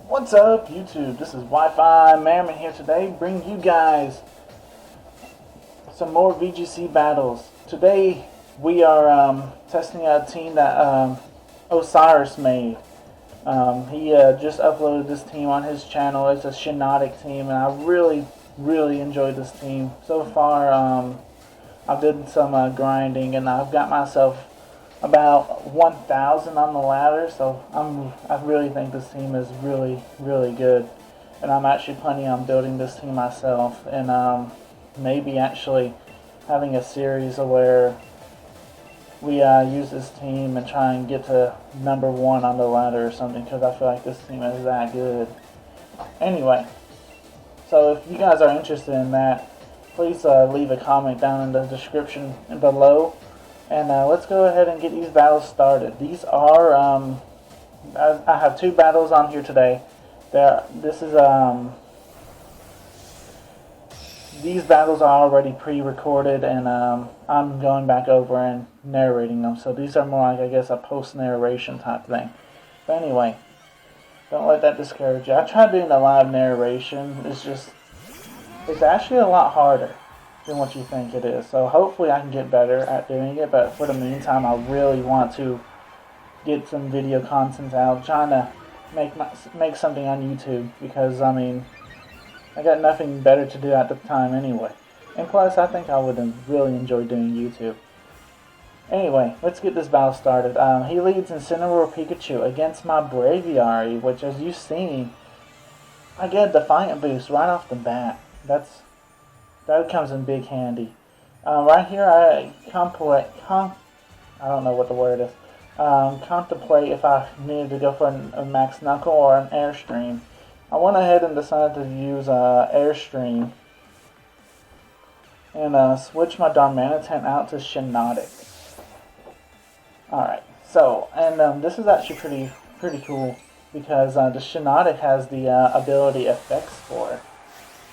What's up, YouTube? This is Wi-Fi Merriman here today, bringing you guys some more VGC battles. Today we are testing out a team that Osirus made. He just uploaded this team on his channel. It's a Shiinotic team, and I really enjoyed this team. So far, I've done some grinding, and I've got myself about 1,000 on the ladder, so I really think this team is really good, and I'm actually planning on building this team myself, and maybe actually having a series where we use this team and try and get to #1 on the ladder or something, because I feel like this team is that good. Anyway, so if you guys are interested in that, please leave a comment down in the description below. And let's go ahead and get these battles started. These are, I have 2 battles on here today. These battles are already pre-recorded, and I'm going back over and narrating them. So these are more like, I guess, a post-narration type thing. But anyway, don't let that discourage you. I tried doing a live narration. It's actually a lot harder than what you think it is. So hopefully I can get better at doing it, but for the meantime I really want to get some video content out, trying to make something on YouTube, because I mean, I got nothing better to do at the time anyway, and plus I think I would really enjoy doing YouTube. Anyway, let's get this battle started. He leads Incineroar Pikachu against my Braviary, which, as you've seen, I get a Defiant boost right off the bat. That comes in big handy. Right here, I don't know what the word is. Contemplate if I needed to go for a Max Knuckle or an Airstream. I went ahead and decided to use Airstream and switch my Darmanitan out to Shiinotic. Alright, so, and this is actually pretty cool, because the Shiinotic has the ability Effect Spore.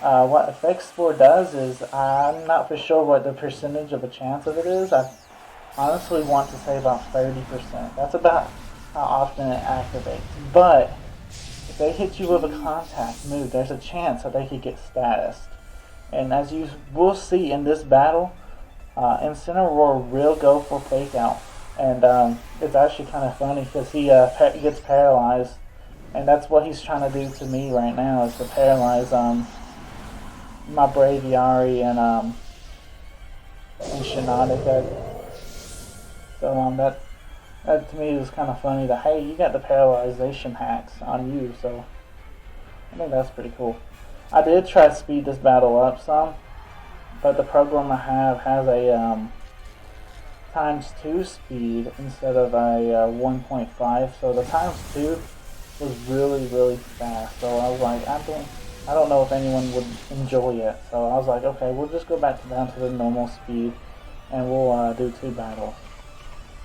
What Effect Spore does is, I'm not for sure what the percentage of a chance of it is. I honestly want to say about 30%. That's about how often it activates. But if they hit you with a contact move, there's a chance that they could get statused. And as you will see in this battle, Incineroar will go for Fake Out. And it's actually kind of funny, because he gets paralyzed. And that's what he's trying to do to me right now, is to paralyze my Braviary and Shiinotic. So that to me is kind of funny, that hey, you got the paralyzation hacks on you, so I think that's pretty cool. I did try to speed this battle up some, but the program I have has a ×2 speed instead of a 1.5, so the ×2 was really fast. So I was like, I don't know if anyone would enjoy it, so I was like, okay, we'll just go back down to the normal speed, and we'll do 2 battles.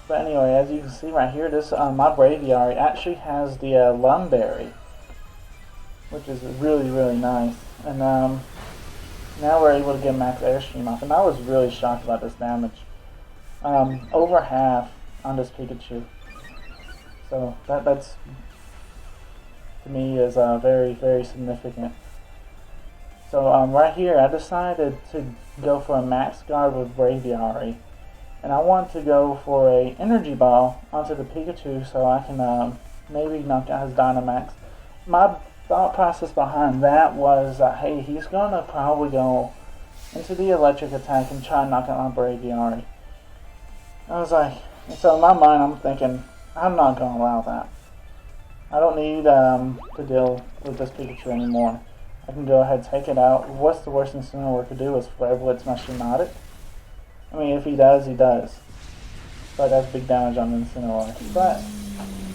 But anyway, as you can see right here, this my Braviary actually has the Lumberry, which is really nice. And now we're able to get Max Airstream off, and I was really shocked about this damage. Over half on this Pikachu. So that's to me is very significant. So right here, I decided to go for a Max Guard with Braviary, and I want to go for a Energy Ball onto the Pikachu so I can maybe knock out his Dynamax. My thought process behind that was, hey, he's gonna probably go into the electric attack and try and knock out my Braviary. I was like, so in my mind, I'm thinking, I'm not gonna allow that. I don't need to deal with this Pikachu anymore. I can go ahead and take it out. What's the worst Incineroar could do is Flare Blitz my Shiinotic. I mean, if he does, he does. But that's big damage on Incineroar. But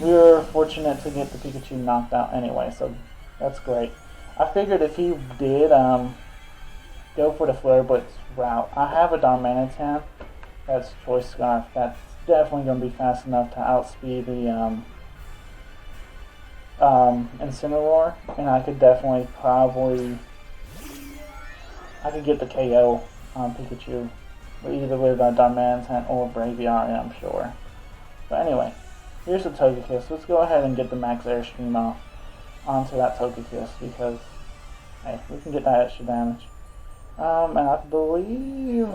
we were fortunate to get the Pikachu knocked out anyway, so that's great. I figured if he did go for the Flare Blitz route, I have a Darmanitan. That's Choice Scarf. That's definitely going to be fast enough to outspeed the Incineroar, and I could definitely I could get the KO on Pikachu, either with Darmanitan or Braviary, I'm sure. But anyway, here's the Togekiss. Let's go ahead and get the Max Airstream off. onto that Togekiss because, hey, we can get that extra damage. And I believe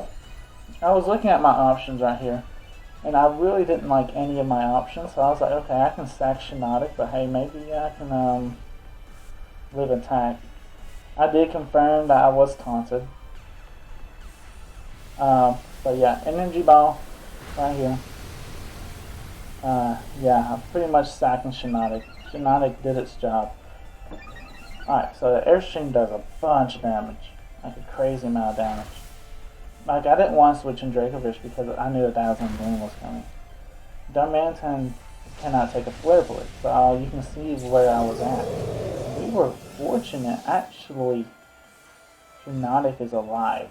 I was looking at my options right here, and I really didn't like any of my options, so I was like, okay, I can stack Shiinotic, but hey, maybe I can live attack. I did confirm that I was taunted. But yeah, Energy Ball right here. Yeah, I'm pretty much stacking Shiinotic. Shiinotic did its job. Alright, so the Airstream does a bunch of damage. Like a crazy amount of damage. Like, I didn't want to switch in Dracovish because I knew a Dazzling Gleam was coming. Darmanitan cannot take a Flare Blitz, so you can see where I was at. We were fortunate, actually. Shiinotic is alive.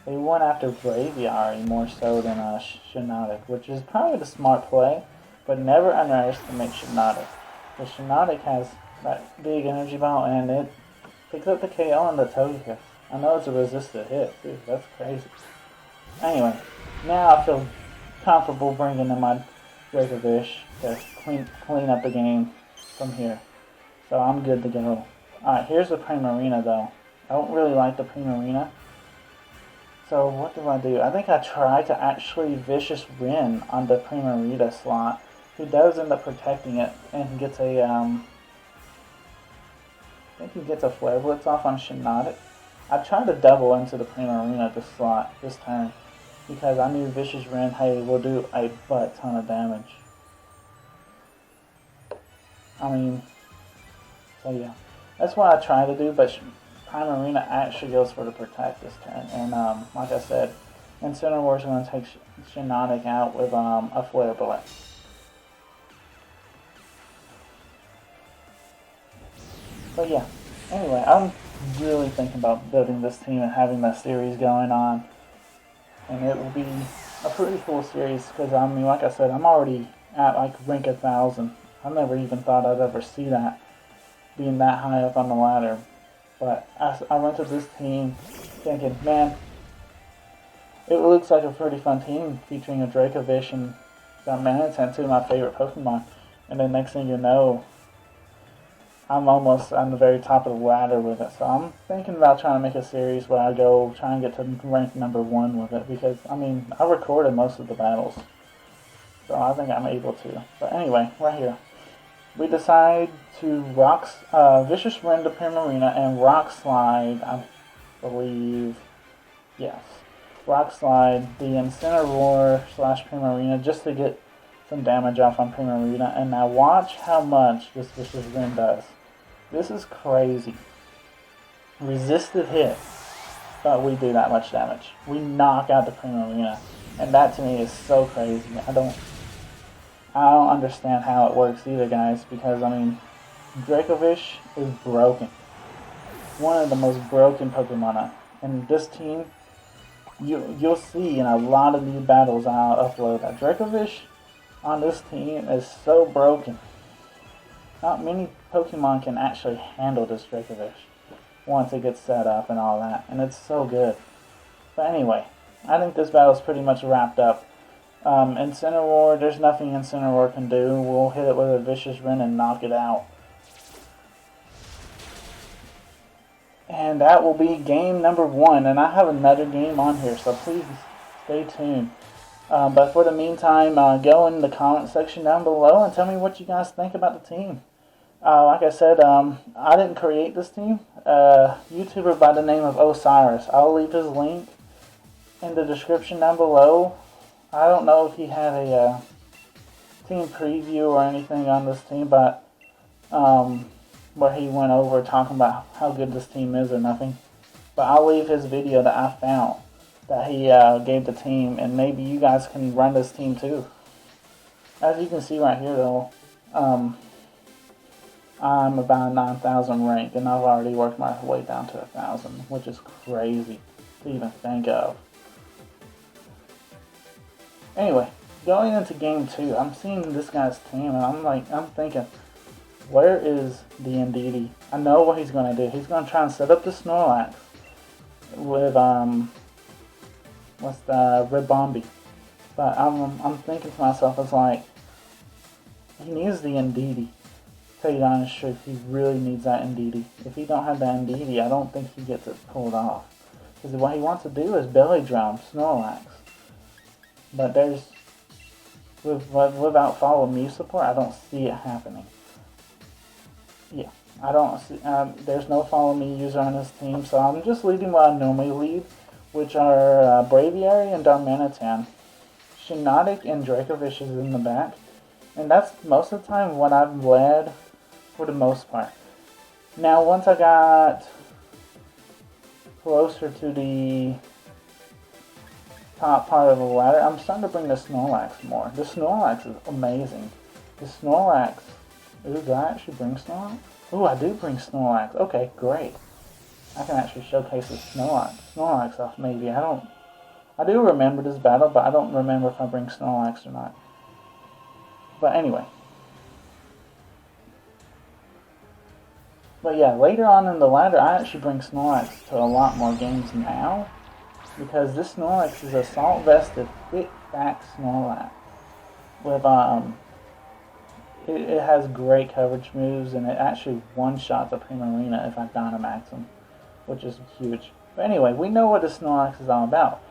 They went after Braviary more so than Shiinotic, which is probably the smart play, but never underestimate Shiinotic. Because Shiinotic has that big energy ball and it picks up the KO on the Togekiss. I know it's a resisted hit too, that's crazy. Anyway, now I feel comfortable bringing in my Dracovish to clean up the game from here. So I'm good to go. Alright, here's the Primarina though. I don't really like the Primarina. So what do? I think I tried to actually Vicious Rin on the Primarina slot. He does end up protecting it and gets a I think he gets a Flare Blitz off on Shiinotic. I tried to double into the Primarina this slot this turn because I knew Vicious Rin, hey, will do a butt ton of damage. I mean, so yeah, that's what I try to do, but Primarina actually goes for the protect this turn, and like I said, Incineroar's going to take Shiinotic out with a Flare Blitz. But yeah, anyway, I'm really thinking about building this team and having that series going on, and it will be a pretty cool series because I mean, like I said, I'm already at like rank 1000. I never even thought I'd ever see that being that high up on the ladder. But I went to this team thinking, man, it looks like a pretty fun team featuring a Dracovish and Darmanitan, two of my favorite Pokemon. And then next thing you know, I'm almost on the very top of the ladder with it. So I'm thinking about trying to make a series where I go try and get to rank #1 with it. Because, I mean, I recorded most of the battles. So I think I'm able to. But anyway, right here. We decide to Vicious Rin to Primarina and Rock Slide, I believe, yes. Rock Slide the Incineroar / Primarina just to get some damage off on Primarina. And now watch how much this Vicious Rin does. This is crazy. Resisted hit, but we do that much damage. We knock out the Primarina. And that to me is so crazy. I don't understand how it works either, guys, because, I mean, Dracovish is broken. One of the most broken Pokemon. And this team, you'll see in a lot of new battles I'll upload that Dracovish on this team is so broken. Not many Pokemon can actually handle this Dracovish once it gets set up and all that. And it's so good. But anyway, I think this battle's pretty much wrapped up. Incineroar, there's nothing Incineroar can do. We'll hit it with a Vicious Rin and knock it out. And that will be game #1. And I have another game on here, so please stay tuned. But for the meantime, go in the comment section down below and tell me what you guys think about the team. Like I said, I didn't create this team. A YouTuber by the name of Osirus. I'll leave his link in the description down below. I don't know if he had a team preview or anything on this team, but where he went over talking about how good this team is or nothing. But I'll leave his video that I found that he gave the team, and maybe you guys can run this team too. As you can see right here though, I'm about 9,000 rank, and I've already worked my way down to 1,000, which is crazy to even think of. Anyway, going into game 2, I'm seeing this guy's team, and I'm thinking, where is the Indeedee? I know what he's going to do. He's going to try and set up the Snorlax with, what's the Ribombee. But I'm thinking to myself, it's like, he needs the Indeedee tell you the honest truth, he really needs that Indeedee. If he don't have that Indeedee, I don't think he gets it pulled off. Because what he wants to do is belly drum Snorlax. But there's, without follow me support, I don't see it happening. Yeah, I don't see, there's no follow me user on this team, so I'm just leading what I normally lead, which are BRAVIARY and DARMANITAN. Shiinotic and DRACOVISH is in the back. And that's most of the time what I've led for the most part. Now, once I got closer to the top part of the ladder, I'm starting to bring the Snorlax more. The Snorlax is amazing. The Snorlax... Ooh, do I actually bring Snorlax? Ooh, I do bring Snorlax. Okay, great. I can actually showcase the Snorlax off maybe. I do remember this battle, but I don't remember if I bring Snorlax or not. But anyway. But yeah, later on in the ladder, I actually bring Snorlax to a lot more games now. Because this Snorlax is a salt-vested, thick-back Snorlax. With, it has great coverage moves, and it actually one-shots a Primarina if I Dynamax him. Which is huge. But anyway, we know what the Snorlax is all about.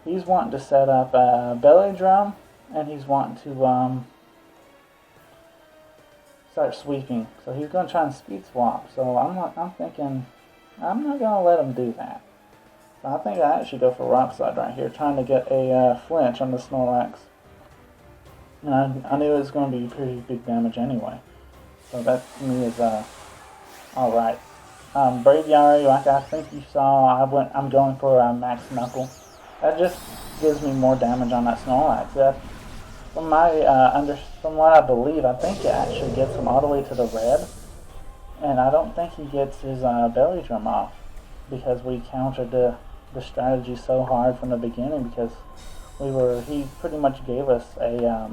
He's wanting to set up a belly drum, and he's wanting to start sweeping. So he's going to try and speed swap. So I'm thinking, I'm not going to let him do that. So I think I actually go for Rock Slide right here, trying to get a flinch on the Snorlax. And I knew it was going to be pretty big damage anyway. So that to me is alright. BRAVIARY, like I think you saw, I'm going for Max Knuckle. That just gives me more damage on that Snorlax. From what I believe, I think it actually gets him all the way to the red, and I don't think he gets his belly drum off because we countered the strategy so hard from the beginning because he pretty much gave us a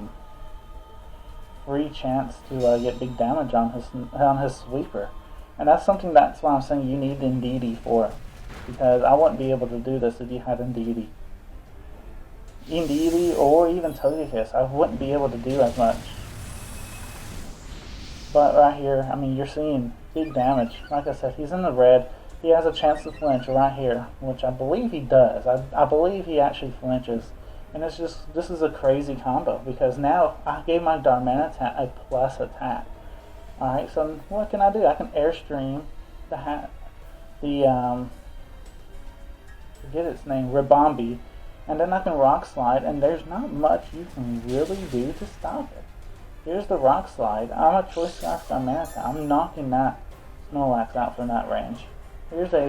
free chance to get big damage on his sweeper. And that's why I'm saying you need Indeedee for, because I wouldn't be able to do this if you had Indeedee. Indeedee or even Togekiss, I wouldn't be able to do as much. But right here, I mean, you're seeing big damage. Like I said, he's in the red. He has a chance to flinch right here, which I believe he does. I believe he actually flinches. And it's just, this is a crazy combo, because now I gave my Darmanitan a plus attack. Alright, so what can I do? I can Airstream forget its name, Ribombee, and then I can Rock Slide, and there's not much you can really do to stop it. Here's the Rock Slide. I'm a Choice Scarf Darmanitan. I'm knocking that Snorlax out from that range. Here's a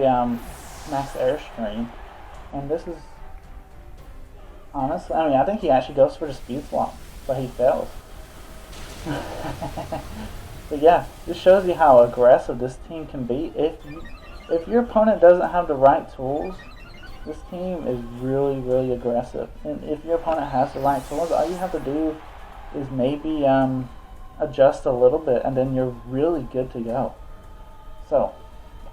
Max Airstream, and this is, honestly, I mean, I think he actually goes for the Speed Swap, but he fails. But yeah, this shows you how aggressive this team can be. If your opponent doesn't have the right tools, this team is really, really aggressive. And if your opponent has the right tools, all you have to do is maybe adjust a little bit, and then you're really good to go. So,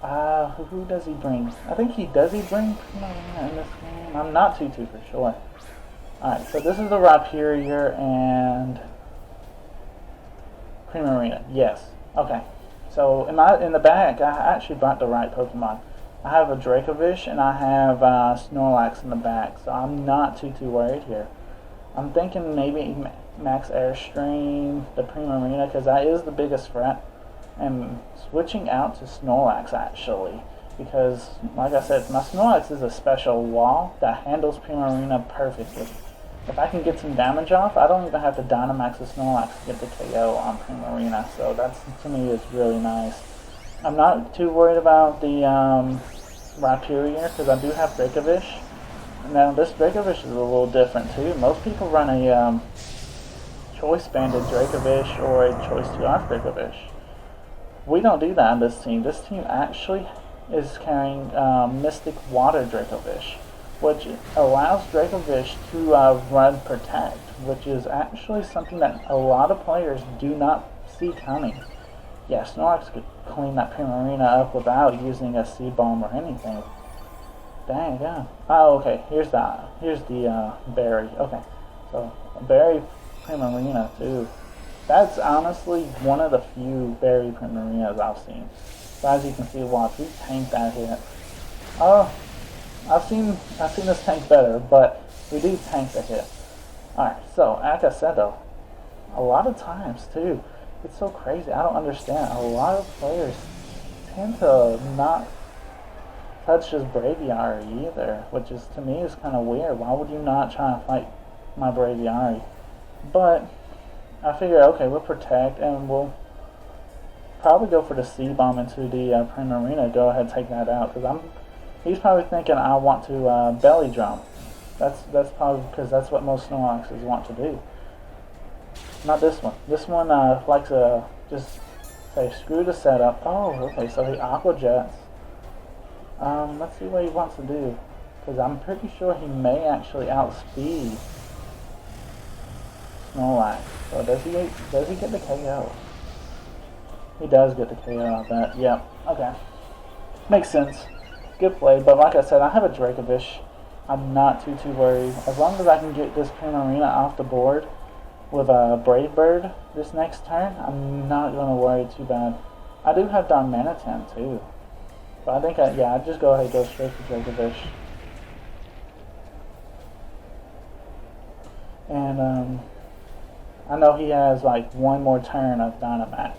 who does he bring? I think he bring Primarina in this game. I'm not too for sure. Alright, so this is the Rhyperior and Primarina. Yes. Okay. So in the bag, I actually brought the right Pokemon. I have a Dracovish and I have Snorlax in the bag, so I'm not too worried here. I'm thinking maybe Max Airstream, the Primarina, because that is the biggest threat, and switching out to Snorlax actually, because like I said, my Snorlax is a special wall that handles Primarina perfectly. If I can get some damage off, I don't even have to Dynamax the Snorlax to get the KO on Primarina, so that's, to me, is really nice. I'm not too worried about the Rhyperior, because I do have Dracovish. Now, this Dracovish is a little different, too. Most people run a Choice Banded Dracovish or a Choice 2-Off Dracovish. We don't do that on this team. This team actually is carrying Mystic Water Dracovish, which allows Dracovish to run Protect, which is actually something that a lot of players do not see coming. Yeah, Snorlax could clean that Primarina up without using a Seed Bomb or anything. Dang, yeah. Oh, okay, here's the berry. Okay, so a berry Primarina too. That's honestly one of the few berry primarinas I've seen. So as you can see, watch, we tanked that hit. I've seen this tank better, but we do tank the hit. Alright, so like I said though, a lot of times too, it's so crazy, I don't understand. A lot of players tend to not touch his Braviary either, which is, to me, is kind of weird. Why would you not try to fight my Braviary? But I figure, okay, we'll protect and we'll probably go for the C-bomb into the Primarina. Go ahead and take that out, because he's probably thinking I want to belly drum. That's probably because that's what most Snorlaxes want to do. Not this one. This one likes to just say screw the setup. Oh, okay, so he Aqua Jets. Let's see what he wants to do, because I'm pretty sure he may actually outspeed Snorlax. So does he get the KO? He does get the KO, I bet. Yep. Okay. Makes sense. Good play. But like I said, I have a DRACOVISH. I'm not too worried. As long as I can get this Primarina off the board with a Brave Bird this next turn, I'm not going to worry too bad. I do have Darmanitan too. But I think, I'd just go ahead and go straight to DRACOVISH. And, I know he has, like, one more turn of Dynamax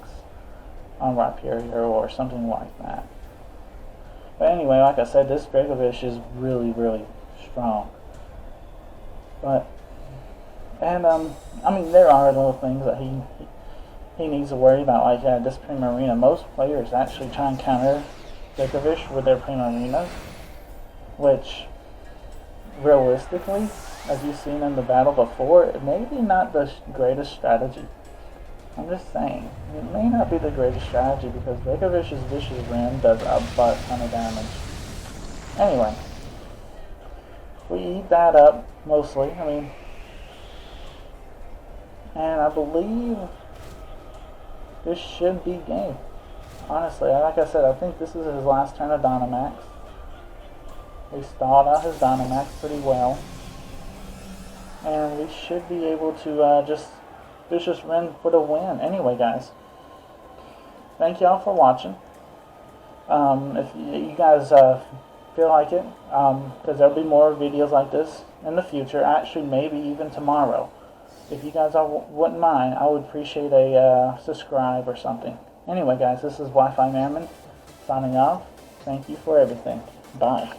on Rhyperior or something like that. But anyway, like I said, this DRACOVISH is really, really strong. But, and, I mean, there are little things that he needs to worry about, like this Primarina. Most players actually try and counter DRACOVISH with their Primarinas, which, realistically, as you've seen in the battle before, it may be not the greatest strategy. I'm just saying, it may not be the greatest strategy because DRACOVISH's Vicious Rim does a butt ton of damage. Anyway, we eat that up, mostly, I mean, and I believe this should be game. Honestly, like I said, I think this is his last turn of Dynamax. We stalled out his Dynamax pretty well. And we should be able to just Vicious Rim for the win. Anyway, guys, thank y'all for watching. If you guys feel like it, because there'll be more videos like this in the future, actually maybe even tomorrow. If you guys wouldn't mind, I would appreciate a subscribe or something. Anyway, guys, this is Wi-Fi Mammon signing off. Thank you for everything. Bye.